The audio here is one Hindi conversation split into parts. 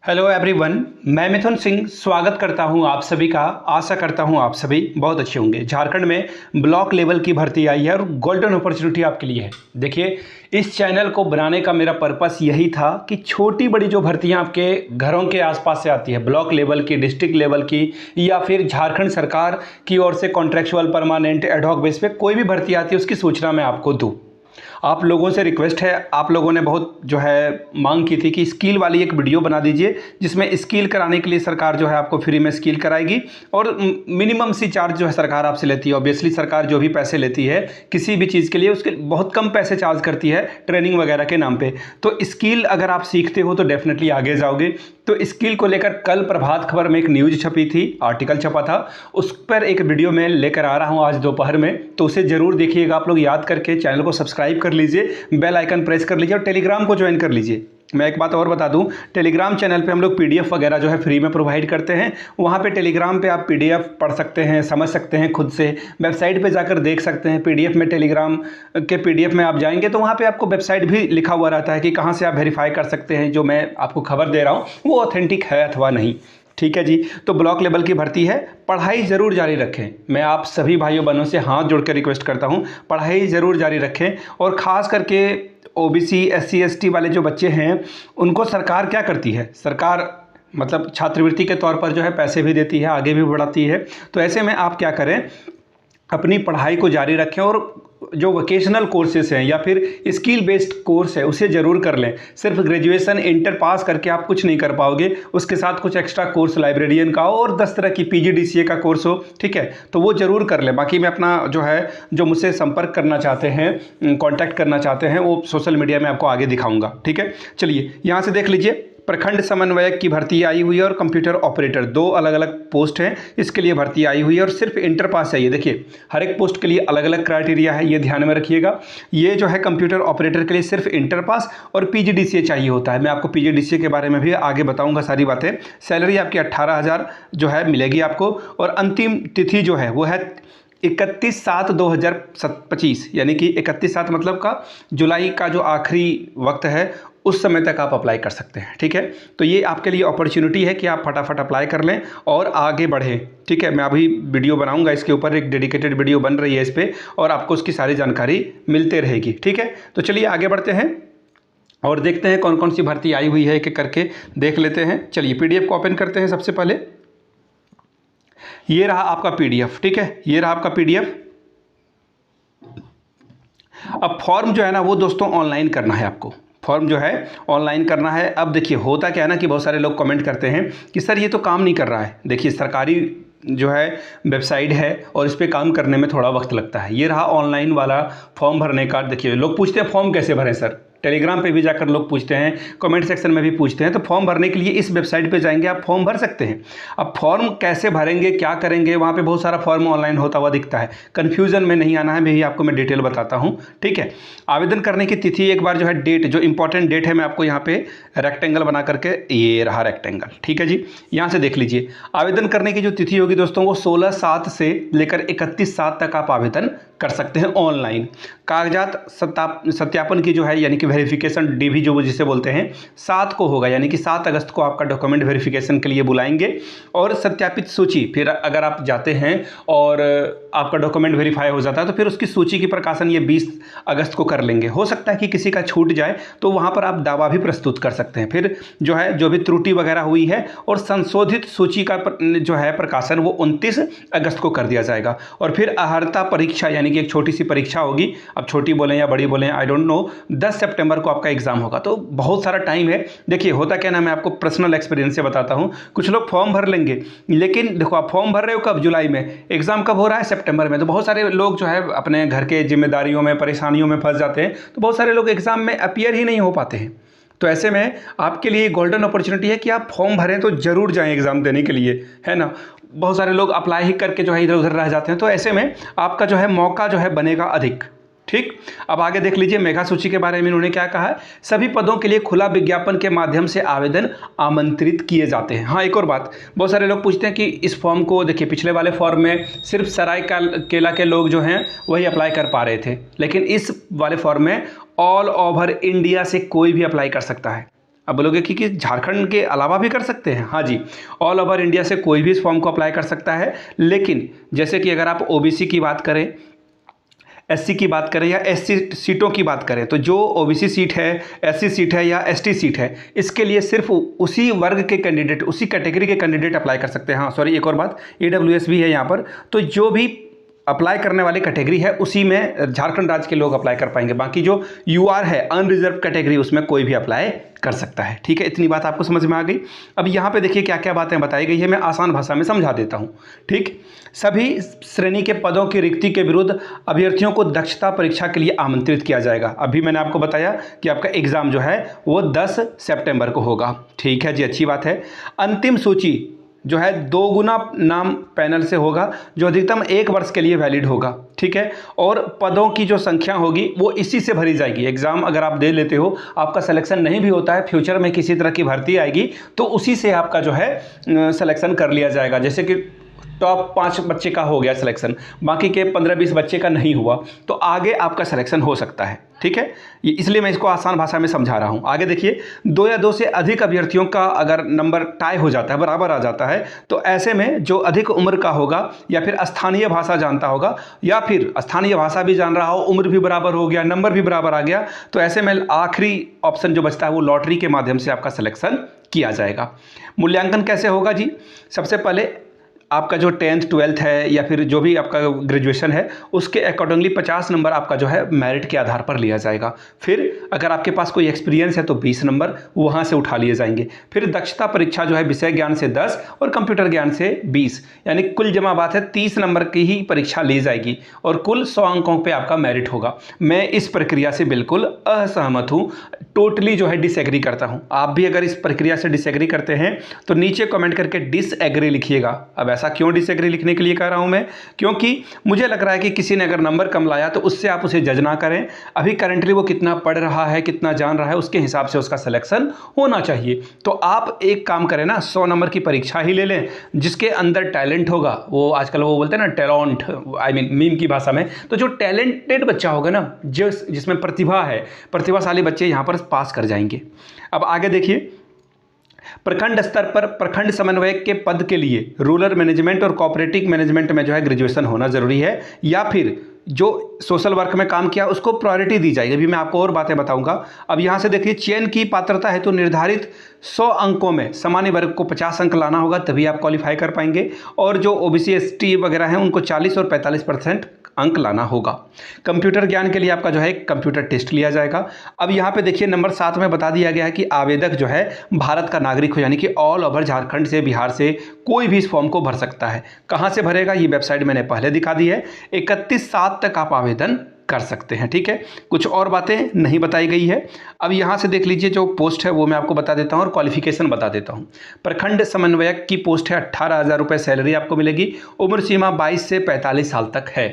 हेलो एवरीवन, मैं मिथुन सिंह स्वागत करता हूं आप सभी का। आशा करता हूं आप सभी बहुत अच्छे होंगे। झारखंड में ब्लॉक लेवल की भर्ती आई है और गोल्डन अपॉर्चुनिटी आपके लिए है। देखिए, इस चैनल को बनाने का मेरा पर्पस यही था कि छोटी बड़ी जो भर्तियां आपके घरों के आसपास से आती है, ब्लॉक लेवल की, डिस्ट्रिक्ट लेवल की, या फिर झारखंड सरकार की ओर से कॉन्ट्रेक्चुअल, परमानेंट, एडहॉक बेस पे कोई भी भर्ती आती है उसकी सूचना मैं आपको दूँ। आप लोगों से रिक्वेस्ट है, आप लोगों ने बहुत जो है मांग की थी कि स्किल वाली एक वीडियो बना दीजिए, जिसमें स्किल कराने के लिए सरकार जो है आपको फ्री में स्किल कराएगी और मिनिमम सी चार्ज जो है सरकार आपसे लेती है। ऑब्वियसली सरकार जो भी पैसे लेती है किसी भी चीज़ के लिए, उसके बहुत कम पैसे चार्ज करती है ट्रेनिंग वगैरह के नाम पे। तो स्किल अगर आप सीखते हो तो डेफिनेटली आगे जाओगे। तो स्किल को लेकर कल प्रभात खबर में एक न्यूज़ छपी थी, आर्टिकल छपा था, उस पर एक वीडियो मैं लेकर आ रहा हूँ आज दोपहर में। तो उसे ज़रूर देखिएगा। आप लोग याद करके चैनल को सब्सक्राइब कर लीजिए, बेल आइकन प्रेस कर लीजिए और टेलीग्राम को ज्वाइन कर लीजिए। मैं एक बात और बता दूं, टेलीग्राम चैनल पे हम लोग पीडीएफ वगैरह जो है फ्री में प्रोवाइड करते हैं। वहाँ पे टेलीग्राम पे आप पीडीएफ पढ़ सकते हैं, समझ सकते हैं, खुद से वेबसाइट पे जाकर देख सकते हैं। पीडीएफ में, टेलीग्राम के पीडीएफ में आप जाएंगे तो वहाँ पे आपको वेबसाइट भी लिखा हुआ रहता है कि कहाँ से आप वेरीफाई कर सकते हैं जो मैं आपको खबर दे रहा हूँ वो ऑथेंटिक है अथवा नहीं। ठीक है जी। तो ब्लॉक लेवल की भर्ती है, पढ़ाई ज़रूर जारी रखें। मैं आप सभी भाइयों बहनों से हाथ जोड़ कर रिक्वेस्ट करता हूं, पढ़ाई ज़रूर जारी रखें। और ख़ास करके ओबीसी, एससी, एसटी वाले जो बच्चे हैं उनको सरकार क्या करती है, सरकार मतलब छात्रवृत्ति के तौर पर जो है पैसे भी देती है, आगे भी बढ़ाती है। तो ऐसे में आप क्या करें, अपनी पढ़ाई को जारी रखें और जो वोकेशनल कोर्सेज हैं या फिर स्किल बेस्ड कोर्स है उसे ज़रूर कर लें। सिर्फ ग्रेजुएशन, इंटर पास करके आप कुछ नहीं कर पाओगे, उसके साथ कुछ एक्स्ट्रा कोर्स लाइब्रेरियन का और 10 तरह की पीजीडीसीए का कोर्स हो, ठीक है, तो वो ज़रूर कर लें। बाकी मैं अपना जो है, जो मुझसे संपर्क करना चाहते हैं, कांटेक्ट करना चाहते हैं, वो सोशल मीडिया में आपको आगे दिखाऊंगा। ठीक है, चलिए यहाँ से देख लीजिए। प्रखंड समन्वयक की भर्ती आई हुई है और कंप्यूटर ऑपरेटर, दो अलग अलग पोस्ट हैं, इसके लिए भर्ती आई हुई है और सिर्फ इंटर पास चाहिए। देखिए, हर एक पोस्ट के लिए अलग अलग क्राइटेरिया है, ये ध्यान में रखिएगा। ये जो है कंप्यूटर ऑपरेटर के लिए सिर्फ इंटर पास और पीजीडीसीए चाहिए होता है। मैं आपको पीजीडीसीए के बारे में भी आगे बताऊंगा सारी बातें। सैलरी आपकी 18,000 जो है मिलेगी आपको। और अंतिम तिथि जो है वो है 31/7/2025, यानी कि 31/7 मतलब का जुलाई का जो आखिरी वक्त है उस समय तक आप अप्लाई कर सकते हैं। ठीक है, तो ये आपके लिए अपॉर्चुनिटी है कि आप फटाफट अप्लाई कर लें और आगे बढ़ें। ठीक है, मैं अभी वीडियो बनाऊंगा इसके ऊपर, एक डेडिकेटेड वीडियो बन रही है इस पर और आपको उसकी सारी जानकारी मिलते रहेगी। ठीक है, तो चलिए आगे बढ़ते हैं और देखते हैं कौन कौन सी भर्ती आई हुई है, एक एक करके देख लेते हैं। चलिए पीडीएफ को ओपन करते हैं। सबसे पहले ये रहा आपका पीडीएफ। ठीक है, ये रहा आपका पीडीएफ। अब फॉर्म जो है ना वो दोस्तों ऑनलाइन करना है आपको, फॉर्म जो है ऑनलाइन करना है। अब देखिए होता क्या है ना कि बहुत सारे लोग कमेंट करते हैं कि सर ये तो काम नहीं कर रहा है। देखिए, सरकारी जो है वेबसाइट है और इस पर काम करने में थोड़ा वक्त लगता है। ये रहा ऑनलाइन वाला फॉर्म भरने का। देखिए, लोग पूछते हैं फॉर्म कैसे भरें सर, टेलीग्राम पे भी जाकर लोग पूछते हैं, कमेंट सेक्शन में भी पूछते हैं। तो फॉर्म भरने के लिए इस वेबसाइट पे जाएंगे, आप फॉर्म भर सकते हैं। अब फॉर्म कैसे भरेंगे, क्या करेंगे, वहाँ पे बहुत सारा फॉर्म ऑनलाइन होता हुआ दिखता है। कन्फ्यूजन में नहीं आना है, मैं ही आपको मैं डिटेल बताता हूँ। ठीक है, आवेदन करने की तिथि एक बार जो है, डेट जो इंपॉर्टेंट डेट है मैं आपको यहाँ पे रेक्टेंगल बना करके, ये रहा रेक्टेंगल। ठीक है जी, यहाँ से देख लीजिए। आवेदन करने की जो तिथि होगी दोस्तों वो 16/7 से लेकर 31/7 तक आप आवेदन कर सकते हैं ऑनलाइन। कागजात सत्यापन की जो है, यानी कि वेरिफिकेशन डीवी जो जिसे बोलते हैं, 7 को होगा, यानी कि 7 अगस्त को आपका डॉक्यूमेंट वेरिफिकेशन के लिए बुलाएंगे। और सत्यापित सूची, फिर अगर आप जाते हैं और आपका डॉक्यूमेंट वेरीफाई हो जाता है तो फिर उसकी सूची की प्रकाशन ये 20 अगस्त को कर लेंगे। हो सकता है कि किसी का छूट जाए तो वहाँ पर आप दावा भी प्रस्तुत कर सकते हैं। फिर जो है, जो भी त्रुटि वगैरह हुई है और संशोधित सूची का जो है प्रकाशन वो 29 अगस्त को कर दिया जाएगा। और फिर अर्हता परीक्षा, यानी कि एक छोटी सी परीक्षा होगी, अब छोटी बोलें या बड़ी बोलें आई डोंट नो, 10 सितंबर को आपका एग्जाम होगा। तो बहुत सारा टाइम है। देखिए होता क्या ना, मैं आपको पर्सनल एक्सपीरियंस से बताता हूँ। कुछ लोग फॉर्म भर लेंगे, लेकिन देखो आप फॉर्म भर रहे हो कब, जुलाई में, एग्जाम कब हो रहा है, सितंबर में। तो बहुत सारे लोग जो है अपने घर के जिम्मेदारियों में, परेशानियों में फंस जाते हैं, तो बहुत सारे लोग एग्जाम में अपीयर ही नहीं हो पाते हैं। तो ऐसे में आपके लिए गोल्डन अपॉर्चुनिटी है कि आप फॉर्म भरें तो जरूर जाएं एग्जाम देने के लिए, है ना। बहुत सारे लोग अप्लाई ही करके जो है इधर उधर रह जाते हैं, तो ऐसे में आपका जो है मौका जो है बनेगा अधिक। ठीक, अब आगे देख लीजिए मेगा सूची के बारे में इन्होंने क्या कहा है। सभी पदों के लिए खुला विज्ञापन के माध्यम से आवेदन आमंत्रित किए जाते हैं। हाँ, एक और बात, बहुत सारे लोग पूछते हैं कि इस फॉर्म को, देखिए पिछले वाले फॉर्म में सिर्फ सरायकेला के लोग जो हैं वही अप्लाई कर पा रहे थे, लेकिन इस वाले फॉर्म में ऑल ओवर इंडिया से कोई भी अप्लाई कर सकता है। अब बोलोगे कि झारखंड के अलावा भी कर सकते हैं। हाँ जी, ऑल ओवर इंडिया से कोई भी इस फॉर्म को अप्लाई कर सकता है, लेकिन जैसे कि अगर आप ओबीसी की बात करें, एससी की बात करें या एससी सीटों की बात करें, तो जो ओबीसी सीट है, एससी सीट है या एसटी सीट है, इसके लिए सिर्फ उसी वर्ग के कैंडिडेट, उसी कैटेगरी के कैंडिडेट अप्लाई कर सकते हैं। हाँ सॉरी, एक और बात, ईडब्ल्यूएस भी है यहाँ पर, तो जो भी अप्लाई करने वाली कैटेगरी है उसी में झारखंड राज्य के लोग अप्लाई कर पाएंगे। बाकी जो यूआर है, अनरिजर्व कैटेगरी, उसमें कोई भी अप्लाई कर सकता है। ठीक है, इतनी बात आपको समझ में आ गई। अब यहाँ पे देखिए क्या क्या बातें बताई गई है, मैं आसान भाषा में समझा देता हूँ। ठीक, सभी श्रेणी के पदों की रिक्ति के विरुद्ध अभ्यर्थियों को दक्षता परीक्षा के लिए आमंत्रित किया जाएगा। अभी मैंने आपको बताया कि आपका एग्जाम जो है वो 10 सितंबर को होगा। ठीक है जी, अच्छी बात है। अंतिम सूची जो है 2 गुना नाम पैनल से होगा, जो अधिकतम 1 वर्ष के लिए वैलिड होगा। ठीक है, और पदों की जो संख्या होगी वो इसी से भरी जाएगी। एग्जाम अगर आप दे लेते हो, आपका सिलेक्शन नहीं भी होता है, फ्यूचर में किसी तरह की भर्ती आएगी तो उसी से आपका जो है सिलेक्शन कर लिया जाएगा। जैसे कि टॉप 5 बच्चे का हो गया सिलेक्शन, बाकी के 15-20 बच्चे का नहीं हुआ, तो आगे आपका सिलेक्शन हो सकता है। ठीक है, इसलिए मैं इसको आसान भाषा में समझा रहा हूँ। आगे देखिए, 2 या 2 से अधिक अभ्यर्थियों का अगर नंबर टाई हो जाता है, बराबर आ जाता है, तो ऐसे में जो अधिक उम्र का होगा या फिर स्थानीय भाषा जानता होगा या फिर स्थानीय भाषा भी जान रहा हो, उम्र भी बराबर हो गया, नंबर भी बराबर आ गया, तो ऐसे में आखिरी ऑप्शन जो बचता है वो लॉटरी के माध्यम से आपका सिलेक्शन किया जाएगा। मूल्यांकन कैसे होगा जी? सबसे पहले आपका जो 10th 12th है या फिर जो भी आपका ग्रेजुएशन है, उसके अकॉर्डिंगली 50 नंबर आपका जो है मेरिट के आधार पर लिया जाएगा। फिर अगर आपके पास कोई एक्सपीरियंस है तो 20 नंबर वहाँ से उठा लिए जाएंगे। फिर दक्षता परीक्षा जो है विषय ज्ञान से 10 और कंप्यूटर ज्ञान से 20, यानी कुल जमा बात है 30 नंबर की ही परीक्षा ली जाएगी और कुल 100 अंकों पर आपका मेरिट होगा। मैं इस प्रक्रिया से बिल्कुल असहमत हूँ, टोटली जो है डिसएग्री करता हूँ। आप भी अगर इस प्रक्रिया से डिसएग्री करते हैं तो नीचे कमेंट करके डिसएग्री लिखिएगा। अब ऐसा क्यों डिसएग्री लिखने के लिए कह रहा हूं मैं? क्योंकि मुझे लग रहा है कि किसी ने अगर नंबर कम लाया तो उससे आप उसे जज ना करें। अभी करंटली वो कितना पढ़ रहा है, कितना जान रहा है, उसके हिसाब से उसका सिलेक्शन होना चाहिए। तो आप एक काम करें ना, 100 नंबर की परीक्षा ही ले लें। जिसके अंदर टैलेंट होगा, वो आजकल वो बोलते हैं ना टैलेंट, आई मीन मीम की भाषा में, तो जो टैलेंटेड बच्चा होगा ना, जिसमें प्रतिभा है, प्रतिभाशाली बच्चे यहाँ पर पास कर जाएंगे। अब आगे देखिए, प्रखंड स्तर पर प्रखंड समन्वयक के पद के लिए रूरल मैनेजमेंट और कोऑपरेटिव मैनेजमेंट में जो है ग्रेजुएशन होना जरूरी है, या फिर जो सोशल वर्क में काम किया उसको प्रायोरिटी दी जाएगी। अभी मैं आपको और बातें बताऊंगा। अब यहाँ से देखिए, चयन की पात्रता है तो निर्धारित 100 अंकों में सामान्य वर्ग को 50 अंक लाना होगा, तभी आप क्वालिफाई कर पाएंगे। और जो ओबीसी एसटी वगैरह हैं उनको 40 और 45% अंक लाना होगा। कंप्यूटर ज्ञान के लिए आपका जो है कंप्यूटर टेस्ट लिया जाएगा। अब यहाँ पे देखिए नंबर 7 में बता दिया गया है कि आवेदक जो है भारत का नागरिक हो, यानी कि ऑल ओवर झारखंड से, बिहार से कोई भी इस फॉर्म को भर सकता है। कहाँ से भरेगा, ये वेबसाइट मैंने पहले दिखा दी है। 31/7 तक आप आवेदन कर सकते हैं। ठीक है, कुछ और बातें नहीं बताई गई है। अब यहाँ से देख लीजिए, जो पोस्ट है वो मैं आपको बता देता हूँ और क्वालिफिकेशन बता देता हूँ। प्रखंड समन्वयक की पोस्ट है, 18,000 रुपये सैलरी आपको मिलेगी। उम्र सीमा 22 से 45 साल तक है।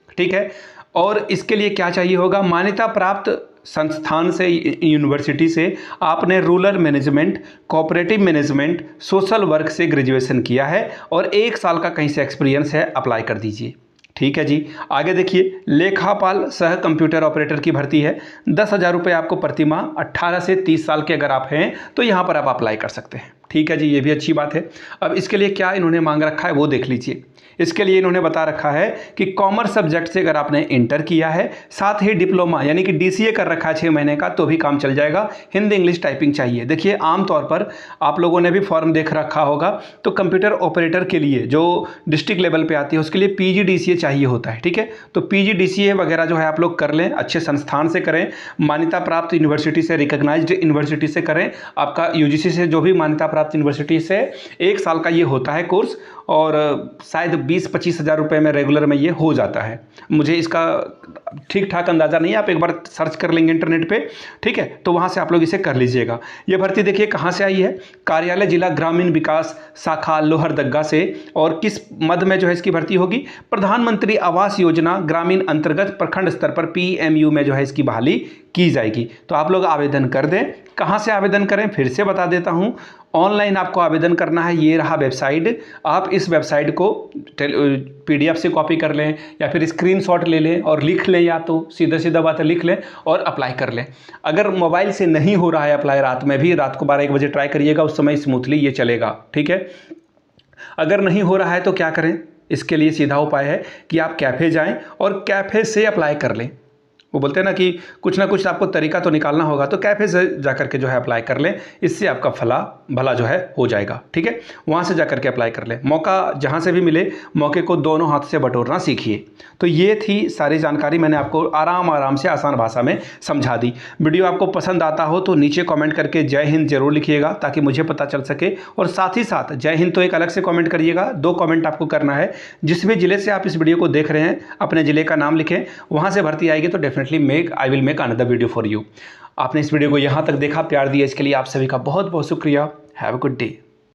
ठीक है, और इसके लिए क्या चाहिए होगा, मान्यता प्राप्त संस्थान से, यूनिवर्सिटी से आपने rural management, cooperative management, social work से ग्रेजुएशन किया है और 1 साल का कहीं से एक्सपीरियंस है, अप्लाई कर दीजिए। ठीक है जी, आगे देखिए, लेखापाल सह कंप्यूटर ऑपरेटर की भर्ती है। 10,000 रुपये आपको प्रतिमाह, 18 से 30 साल के अगर आप हैं तो यहाँ पर आप अप्लाई कर सकते हैं। ठीक है जी, ये भी अच्छी बात है। अब इसके लिए क्या इन्होंने मांग रखा है वो देख लीजिए। इसके लिए इन्होंने बता रखा है कि कॉमर्स सब्जेक्ट से अगर आपने इंटर किया है, साथ ही डिप्लोमा यानी कि डीसीए कर रखा है 6 महीने का, तो भी काम चल जाएगा। हिंदी इंग्लिश टाइपिंग चाहिए। देखिए, आमतौर पर आप लोगों ने भी फॉर्म देख रखा होगा, तो कंप्यूटर ऑपरेटर के लिए जो डिस्ट्रिक्ट लेवल पे आती है उसके लिए पीजीडीसीए चाहिए होता है। ठीक है, तो पीजीडीसीए वगैरह जो है आप लोग कर लें, अच्छे संस्थान से करें, मान्यता प्राप्त यूनिवर्सिटी से, रिकॉग्नाइज्ड यूनिवर्सिटी से करें। आपका यूजीसी से, जो भी मान्यता प्राप्त यूनिवर्सिटी से 1 साल का ये होता है कोर्स, और शायद 20-25 हज़ार रुपये में रेगुलर में ये हो जाता है। मुझे इसका ठीक ठाक अंदाज़ा नहीं है, आप एक बार सर्च कर लेंगे इंटरनेट पे। ठीक है, तो वहाँ से आप लोग इसे कर लीजिएगा। ये भर्ती देखिए कहाँ से आई है, कार्यालय जिला ग्रामीण विकास शाखा लोहरदग्गा से। और किस मद में जो है इसकी भर्ती होगी, प्रधानमंत्री आवास योजना ग्रामीण अंतर्गत प्रखंड स्तर पर PMU में जो है इसकी बहाली की जाएगी। तो आप लोग आवेदन कर दें। कहाँ से आवेदन करें फिर से बता देता हूँ, ऑनलाइन आपको आवेदन करना है। ये रहा वेबसाइट, आप इस वेबसाइट को PDF से कॉपी कर लें या फिर स्क्रीनशॉट ले लें और लिख लें, या तो सीधा बात है लिख लें और अप्लाई कर लें। अगर मोबाइल से नहीं हो रहा है अप्लाई, रात में भी, रात को 12-1 बजे ट्राई करिएगा, उस समय स्मूथली ये चलेगा, ठीक है। अगर नहीं हो रहा है तो क्या करें, इसके लिए सीधा उपाय है कि आप कैफ़े जाएं और कैफ़े से अप्लाई कर लें। वो बोलते हैं ना कि कुछ ना कुछ आपको तरीका तो निकालना होगा, तो कैफ़े से जाकर के जो है अप्लाई कर लें, इससे आपका भला जो है हो जाएगा, ठीक है। वहाँ से जाकर के अप्लाई कर लें। मौका जहाँ से भी मिले, मौके को दोनों हाथ से बटोरना सीखिए। तो ये थी सारी जानकारी, मैंने आपको आराम से आसान भाषा में समझा दी। वीडियो आपको पसंद आता हो तो नीचे कमेंट करके जय हिंद जरूर लिखिएगा, ताकि मुझे पता चल सके। और साथ ही साथ जय हिंद तो एक अलग से कमेंट करिएगा, 2 कमेंट आपको करना है। जिस भी ज़िले से आप इस वीडियो को देख रहे हैं, अपने ज़िले का नाम लिखें, वहाँ से भर्ती आएगी तो definitely I will make another video for you. आपने इस वीडियो को यहाँ तक देखा, प्यार दिया, इसके लिए आप सभी का बहुत बहुत शुक्रिया। Have a good day.